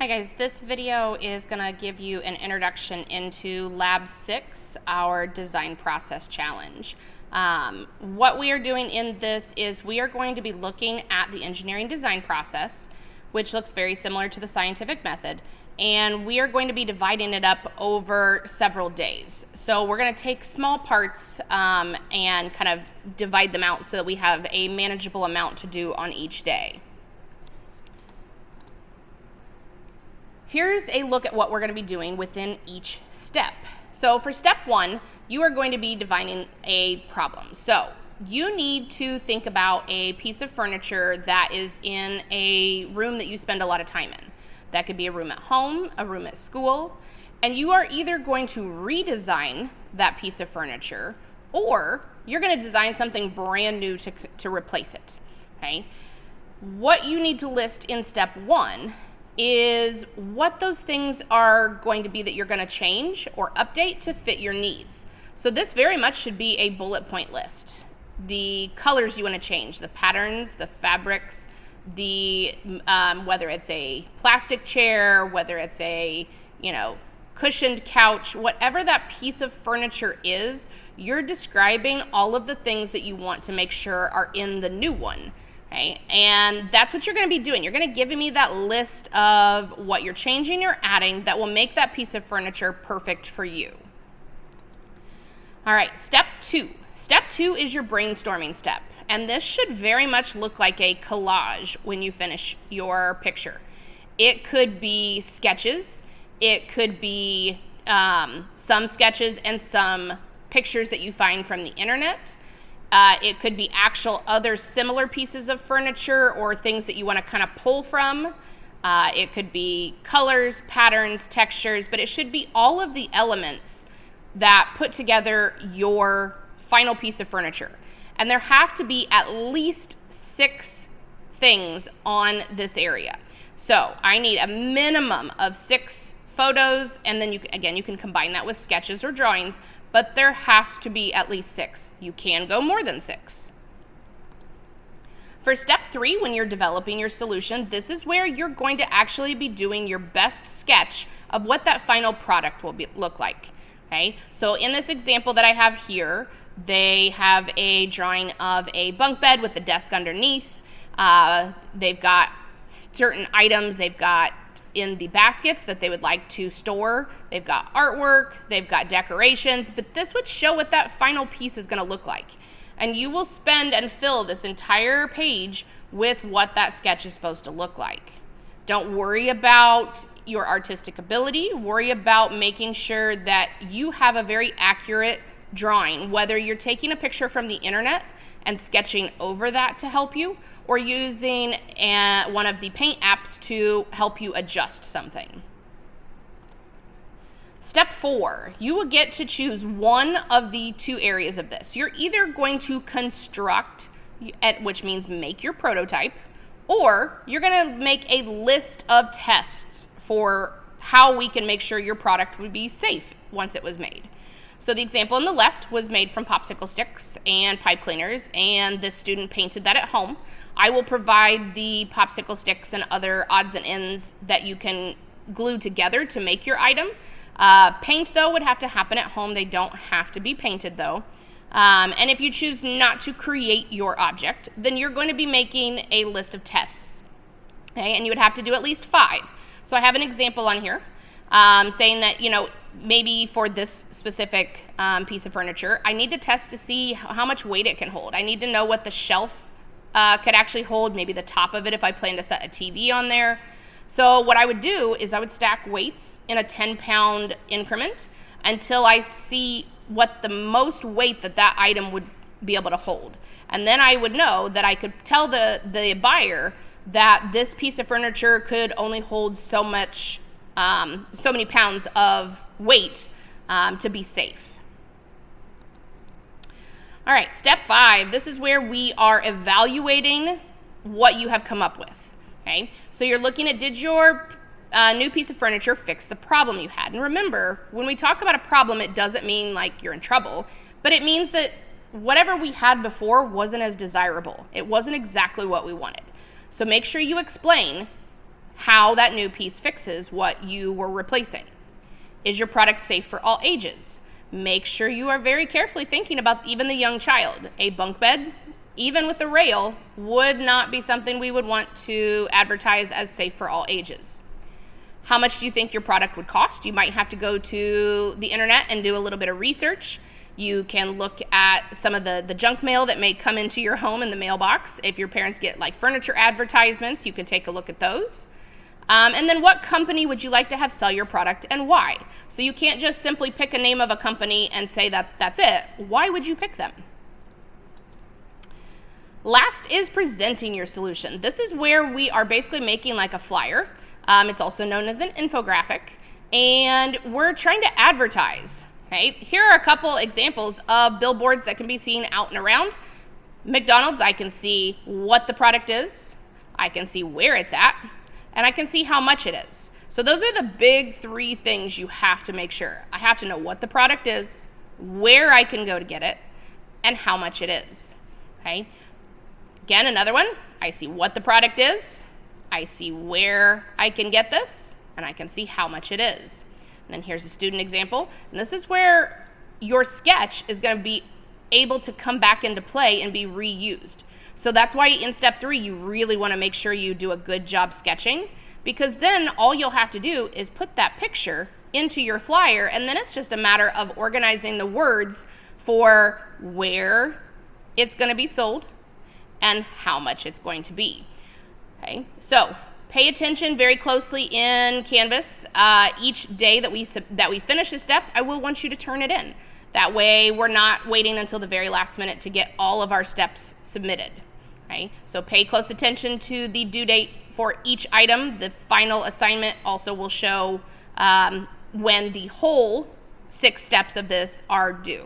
Hi guys, this video is going to give you an introduction into Lab 6, our design process challenge. What we are doing in this is we are going to be looking at the engineering design process, which looks very similar to the scientific method, and we are going to be dividing it up over several days. So we're going to take small parts and kind of divide them out so that we have a manageable amount to do on each day. Here's a look at what we're going to be doing within each step. So for step 1, you are going to be defining a problem. So you need to think about a piece of furniture that is in a room that you spend a lot of time in. That could be a room at home, a room at school, and you are either going to redesign that piece of furniture or you're going to design something brand new to replace it. Okay? What you need to list in step 1 is what those things are going to be that you're going to change or update to fit your needs. So this very much should be a bullet point list. The colors you want to change, the patterns, the fabrics, the whether it's a plastic chair, whether it's a cushioned couch, whatever that piece of furniture is, you're describing all of the things that you want to make sure are in the new one. Okay, and that's what you're going to be doing. You're going to give me that list of what you're changing or adding that will make that piece of furniture perfect for you. All right, step 2. Step 2 is your brainstorming step, and this should very much look like a collage when you finish your picture. It could be sketches. It could be some sketches and some pictures that you find from the internet. It could be actual other similar pieces of furniture or things that you want to kind of pull from. It could be colors, patterns, textures, but it should be all of the elements that put together your final piece of furniture. And there have to be at least 6 things on this area. So I need a minimum of 6 photos, and then you can combine that with sketches or drawings, but there has to be at least 6. You can go more than 6. For step 3, when you're developing your solution, this is where you're going to actually be doing your best sketch of what that final product will look like. Okay, so in this example that I have here, they have a drawing of a bunk bed with a desk underneath. They've got certain items they've got in the baskets that they would like to store. They've got artwork, they've got decorations, but this would show what that final piece is going to look like. And you will spend and fill this entire page with what that sketch is supposed to look like. Don't worry about your artistic ability. Worry about making sure that you have a very accurate drawing, whether you're taking a picture from the internet and sketching over that to help you, or using one of the paint apps to help you adjust something. Step 4, you will get to choose one of the 2 areas of this. You're either going to construct, which means make your prototype, or you're going to make a list of tests for how we can make sure your product would be safe once it was made. So the example on the left was made from popsicle sticks and pipe cleaners, and this student painted that at home. I will provide the popsicle sticks and other odds and ends that you can glue together to make your item. Paint, though, would have to happen at home. They don't have to be painted, though. And if you choose not to create your object, then you're going to be making a list of tests. Okay? And you would have to do at least 5. So I have an example on here saying that, maybe for this specific piece of furniture, I need to test to see how much weight it can hold. I need to know what the shelf could actually hold, maybe the top of it if I plan to set a TV on there. So what I would do is I would stack weights in a 10-pound increment until I see what the most weight that item would be able to hold. And then I would know that I could tell the buyer that this piece of furniture could only hold so many pounds of weight to be safe. All right, step 5, this is where we are evaluating what you have come up with. Okay, so you're looking at, did your new piece of furniture fix the problem you had? And remember, when we talk about a problem, it doesn't mean like you're in trouble, but it means that whatever we had before wasn't as desirable. It wasn't exactly what we wanted. So make sure you explain how that new piece fixes what you were replacing. Is your product safe for all ages? Make sure you are very carefully thinking about even the young child. A bunk bed, even with a rail, would not be something we would want to advertise as safe for all ages. How much do you think your product would cost? You might have to go to the internet and do a little bit of research. You can look at some of the junk mail that may come into your home in the mailbox. If your parents get like furniture advertisements, you can take a look at those. And then what company would you like to have sell your product and why? So you can't just simply pick a name of a company and say that that's it. Why would you pick them? Last is presenting your solution. This is where we are basically making like a flyer. It's also known as an infographic. And we're trying to advertise. Okay? Here are a couple examples of billboards that can be seen out and around. McDonald's, I can see what the product is. I can see where it's at. And I can see how much it is. So those are the big three things you have to make sure. I have to know what the product is, where I can go to get it, and how much it is. Okay? Again, another one. I see what the product is. I see where I can get this, and I can see how much it is. And then here's a student example. And this is where your sketch is going to be able to come back into play and be reused. So that's why in step 3, you really want to make sure you do a good job sketching, because then all you'll have to do is put that picture into your flyer, and then it's just a matter of organizing the words for where it's going to be sold and how much it's going to be. Okay, so pay attention very closely in Canvas. Each day that we finish a step, I will want you to turn it in. That way we're not waiting until the very last minute to get all of our steps submitted. Okay? So pay close attention to the due date for each item. The final assignment also will show when the whole 6 steps of this are due.